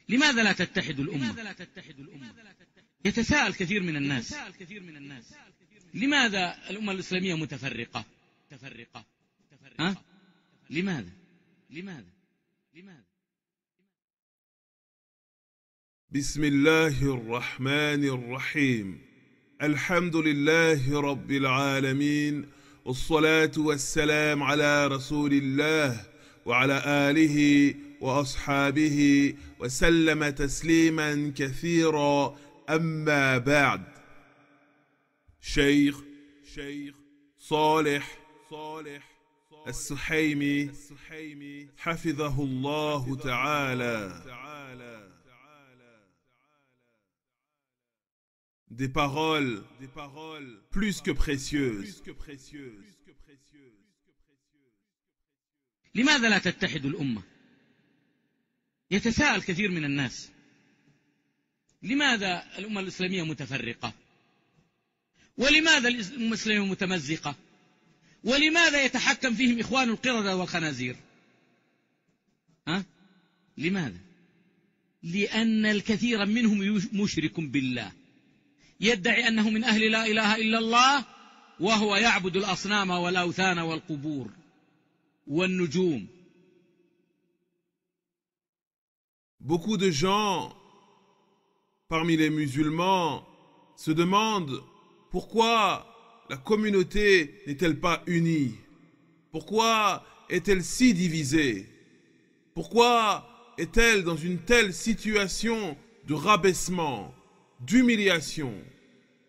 لماذا لا تتحد الأمة؟ يتساءل كثير من الناس. لماذا الأمة الإسلامية متفرقة؟ لماذا؟ بسم الله الرحمن الرحيم. الحمد لله رب العالمين، والصلاة والسلام على رسول الله وعلى آله وأصحابه وسلم تسليما كثيرا. أما بعد. شيخ صالح السحيمي حفظه الله تعالى. Des paroles plus que précieuses. لماذا لا تتحد الأمة؟ يتساءل كثير من الناس. لماذا الأمة الإسلامية متفرقة؟ ولماذا الأمة الإسلامية متمزقة؟ ولماذا يتحكم فيهم إخوان القردة والخنازير؟ لماذا؟ لأن الكثير منهم مشرك بالله، يدعي أنه من أهل لا إله إلا الله، وهو يعبد الأصنام والأوثان والقبور والنجوم. Beaucoup de gens parmi les musulmans se demandent pourquoi la communauté n'est-elle pas unie? Pourquoi est-elle si divisée? Pourquoi est-elle dans une telle situation de rabaissement, d'humiliation,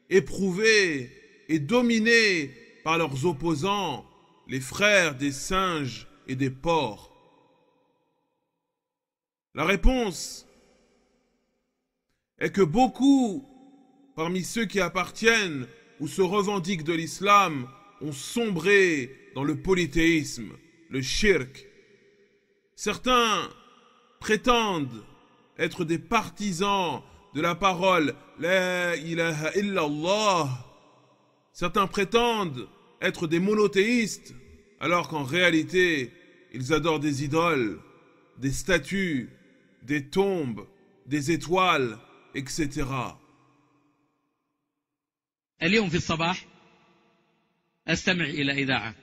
éprouvée et dominée par leurs opposants, les frères des singes et des porcs? La réponse est que beaucoup parmi ceux qui appartiennent ou se revendiquent de l'islam ont sombré dans le polythéisme, le shirk. Certains prétendent être des partisans de la parole La ilaha illallah. Certains prétendent être des monothéistes, alors qu'en réalité, ils adorent des idoles, des statues, des tombes, des étoiles, etc. اليوم في الصباح أستمع إلى إذاعة،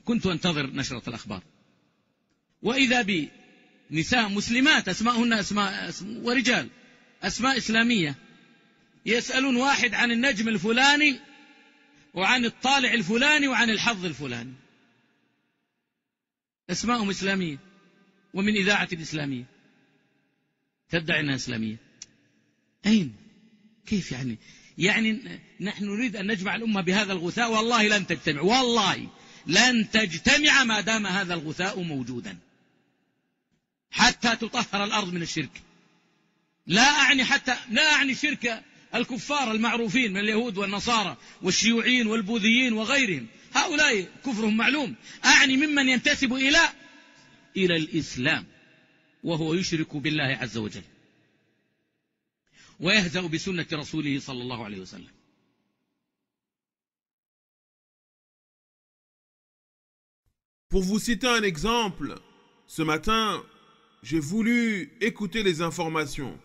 كنت أنتظر نشرة الأخبار، وإذا بي نساء مسلمات أسماءهن أسماء ورجال أسماء إسلامية يسألون واحد عن النجم الفلاني وعن الطالع الفلاني وعن الحظ الفلاني، أسماءهم إسلامية ومن إذاعة الإسلامية تدعي أنها إسلامية. أين؟ كيف يعني نحن نريد أن نجمع الأمة بهذا الغثاء، والله لن تجتمع، والله لن تجتمع ما دام هذا الغثاء موجودا حتى تطهر الأرض من الشرك. لا أعني شرك الكفار المعروفين من اليهود والنصارى والشيوعيين والبوذيين وغيرهم، هؤلاء كفرهم معلوم. أعني ممن ينتسب إلى الإسلام وهو يشرك بالله عز وجل ويهزأ بسنة رسوله صلى الله عليه وسلم. Pour vous citer un exemple, ce matin, j'ai voulu écouter les informations.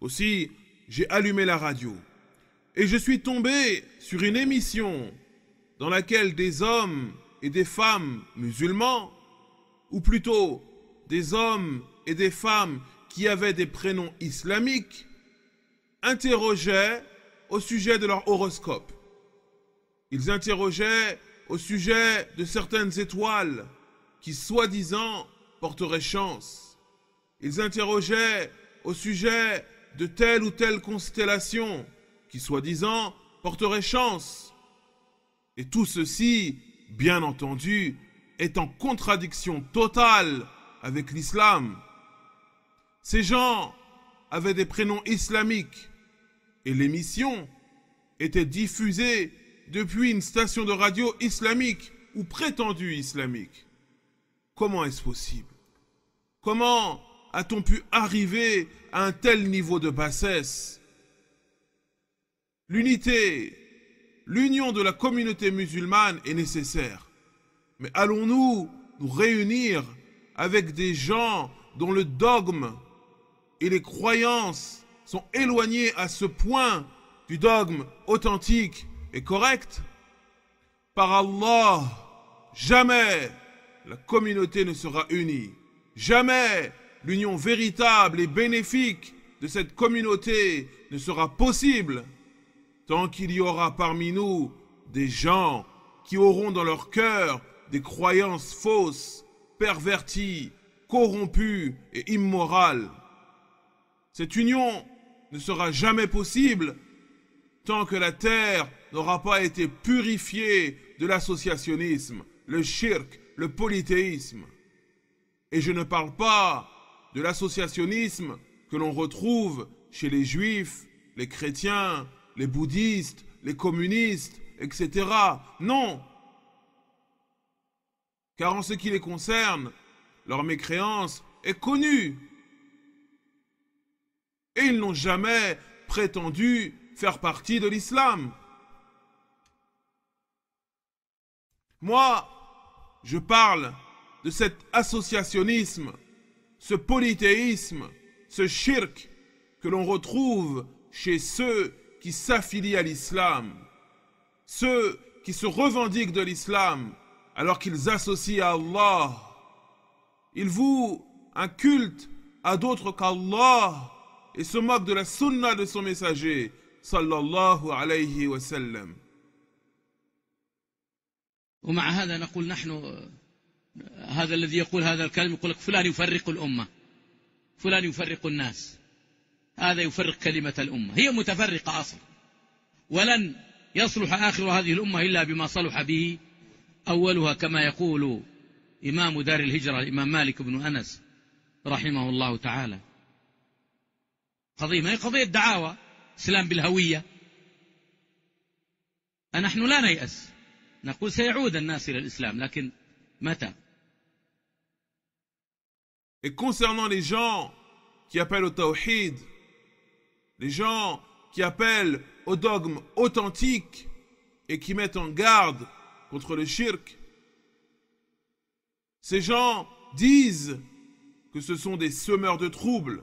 Aussi, j'ai allumé la radio. Et je suis tombé sur une émission dans laquelle des hommes et des femmes musulmans, ou plutôt des hommes et des femmes qui avaient des prénoms islamiques, interrogeaient au sujet de leur horoscope. Ils interrogeaient au sujet de certaines étoiles qui, soi-disant, porteraient chance. Ils interrogeaient au sujet de telle ou telle constellation qui, soi-disant, porterait chance. Et tout ceci, bien entendu, est en contradiction totale avec l'islam. Ces gens avaient des prénoms islamiques et l'émission était diffusée depuis une station de radio islamique ou prétendue islamique. Comment est-ce possible? Comment a-t-on pu arriver à un tel niveau de bassesse? L'unité, l'union de la communauté musulmane est nécessaire. Mais allons-nous nous réunir avec des gens dont le dogme et les croyances sont éloignés à ce point du dogme authentique et correct, par Allah, jamais la communauté ne sera unie. Jamais l'union véritable et bénéfique de cette communauté ne sera possible tant qu'il y aura parmi nous des gens qui auront dans leur cœur des croyances fausses, perverties, corrompues et immorales. Cette union ne sera jamais possible tant que la terre n'aura pas été purifiée de l'associationnisme, le shirk, le polythéisme. Et je ne parle pas de l'associationnisme que l'on retrouve chez les juifs, les chrétiens, les bouddhistes, les communistes, etc. Non. Car en ce qui les concerne, leur mécréance est connue. Et ils n'ont jamais prétendu faire partie de l'islam. Moi, je parle de cet associationnisme, ce polythéisme, ce shirk que l'on retrouve chez ceux qui s'affilient à l'islam, ceux qui se revendiquent de l'islam alors qu'ils associent à Allah. Ils vouent un culte à d'autres qu'Allah et se moquent de la sunna de son messager, sallallahu alayhi wa sallam. ومع هذا نقول نحن هذا الذي يقول هذا الكلام يقول لك فلان يفرق الأمة، فلان يفرق الناس، هذا يفرق كلمة الأمة. هي متفرقة أصلا، ولن يصلح آخر هذه الأمة إلا بما صلح به أولها، كما يقول إمام دار الهجرة الإمام مالك بن أنس رحمه الله تعالى. قضية ما هي قضية دعاوى إسلام بالهوية. نحن لا نيأس، نقول سيعود الناس إلى الإسلام، لكن متى؟ Et concernant les gens qui appellent au tawhid, les gens qui appellent au dogme authentique et qui mettent en garde contre le shirk, ces gens disent que ce sont des semeurs de troubles.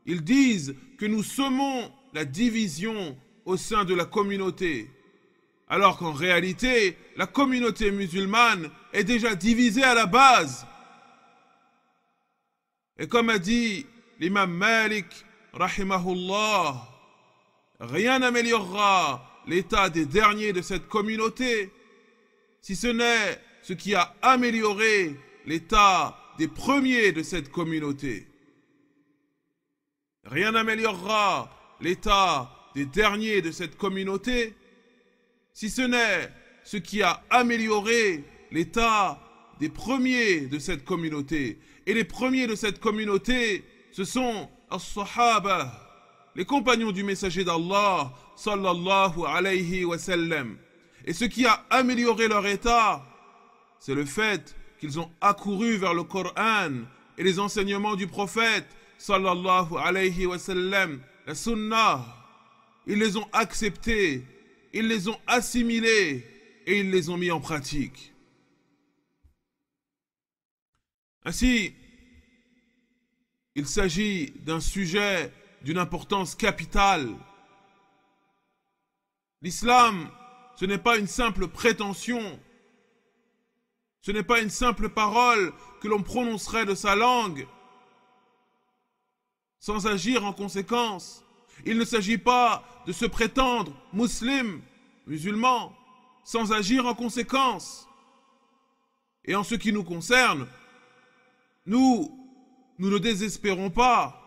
Ils disent que nous semons la division au sein de la communauté, alors qu'en réalité, la communauté musulmane est déjà divisée à la base. Et comme a dit l'imam Malik, rahimahullah, rien n'améliorera l'état des derniers de cette communauté, si ce n'est ce qui a amélioré l'état des premiers de cette communauté. Rien n'améliorera l'état des derniers de cette communauté, si ce n'est ce qui a amélioré l'état des premiers de cette communauté. Et les premiers de cette communauté, ce sont as-sahaba, les compagnons du messager d'Allah, sallallahu alayhi wa sallam. Et ce qui a amélioré leur état, c'est le fait qu'ils ont accouru vers le Coran et les enseignements du prophète, sallallahu alayhi wa sallam, la sunnah. Ils les ont acceptés, ils les ont assimilés et ils les ont mis en pratique. Ainsi, il s'agit d'un sujet d'une importance capitale. L'islam, ce n'est pas une simple prétention, ce n'est pas une simple parole que l'on prononcerait de sa langue sans agir en conséquence. Il ne s'agit pas de se prétendre musulman, sans agir en conséquence. Et en ce qui nous concerne, nous ne désespérons pas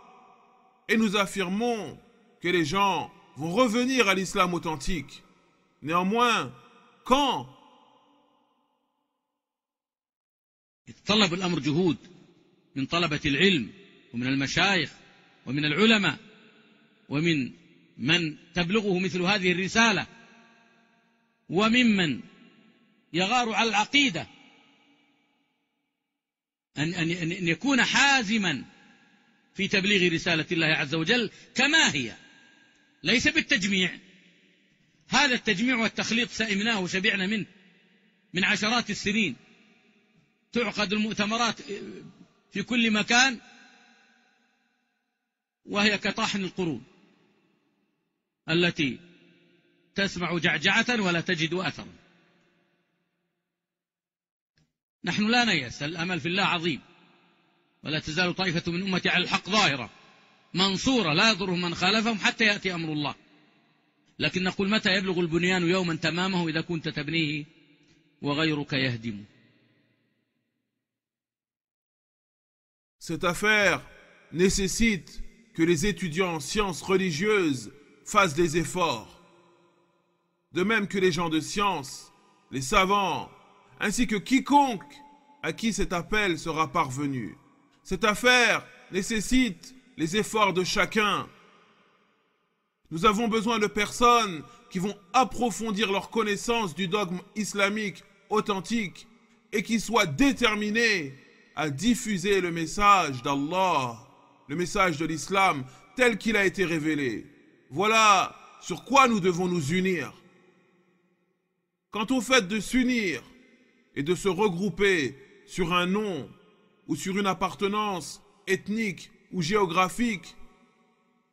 et nous affirmons que les gens vont revenir à l'islam authentique. Néanmoins, quand? يتطلب الأمر جهود من طلبة العلم ومن المشايخ ومن العلماء ومن من تبلغه مثل هذه الرسالة وممن يغار على العقيدة أن يكون حازما في تبليغ رسالة الله عز وجل كما هي، ليس بالتجميع. هذا التجميع والتخليط سئمناه وشبعنا منه من عشرات السنين. تعقد المؤتمرات في كل مكان، وهي كطاحن القرون التي تسمع جعجعة ولا تجد أثرا. نحن لا نيأس، الأمل في الله عظيم، ولا تزال طائفة من أمتي على الحق ظاهرة منصورة لا يضرهم من خالفهم حتى يأتي أمر الله. لكن نقول متى يبلغ البنيان يوما تمامه إذا كنت تبنيه وغيرك يهدمه. Cette affaire nécessite que les étudiants en sciences religieuses fassent des efforts. De même que les gens de science, les savants, ainsi que quiconque à qui cet appel sera parvenu. Cette affaire nécessite les efforts de chacun. Nous avons besoin de personnes qui vont approfondir leur connaissance du dogme islamique authentique et qui soient déterminées à diffuser le message d'Allah, le message de l'islam tel qu'il a été révélé. Voilà sur quoi nous devons nous unir. Quant au fait de s'unir et de se regrouper sur un nom ou sur une appartenance ethnique ou géographique,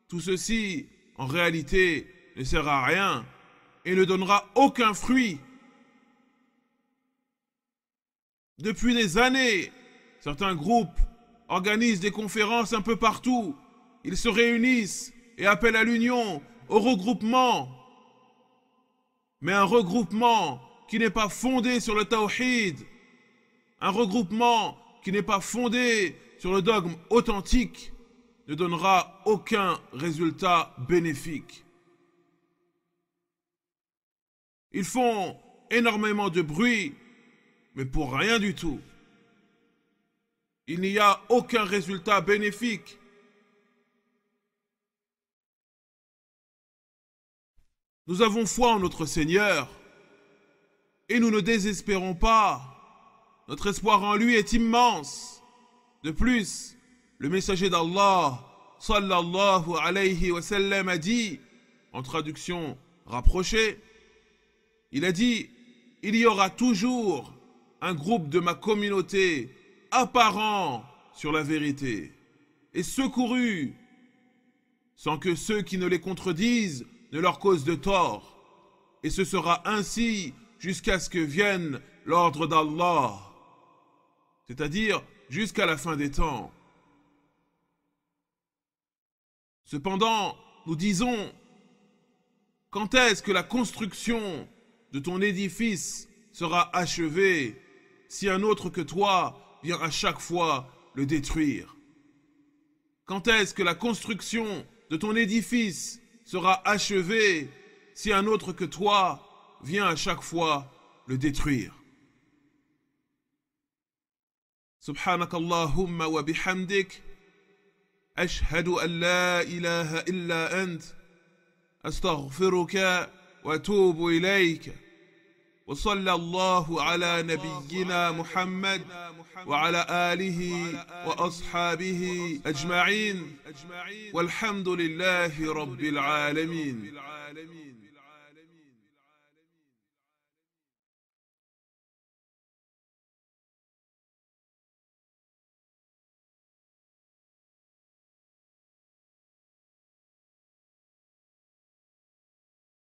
tout ceci, en réalité, ne sert à rien et ne donnera aucun fruit. Depuis des années, certains groupes organisent des conférences un peu partout. Ils se réunissent et appellent à l'union, au regroupement. Mais un regroupement qui n'est pas fondé sur le tawhid, un regroupement qui n'est pas fondé sur le dogme authentique, ne donnera aucun résultat bénéfique. Ils font énormément de bruit, mais pour rien du tout. Il n'y a aucun résultat bénéfique. Nous avons foi en notre Seigneur et nous ne désespérons pas. Notre espoir en lui est immense. De plus, le messager d'Allah, sallallahu alayhi wa sallam, a dit, en traduction rapprochée, il a dit, il y aura toujours un groupe de ma communauté apparent sur la vérité et secouru, sans que ceux qui ne les contredisent ne leur causent de tort. Et ce sera ainsi jusqu'à ce que vienne l'ordre d'Allah, c'est-à-dire jusqu'à la fin des temps. Cependant, nous disons, quand est-ce que la construction de ton édifice sera achevée si un autre que toi vient à chaque fois le détruire? Quand est-ce que la construction de ton édifice sera achevée si un autre que toi vient à chaque fois le détruire? سبحانك اللهم وبحمدك أشهد أن لا إله إلا أنت أستغفرك وأتوب إليك وصلى الله على نبينا محمد وعلى آله وأصحابه أجمعين والحمد لله رب العالمين.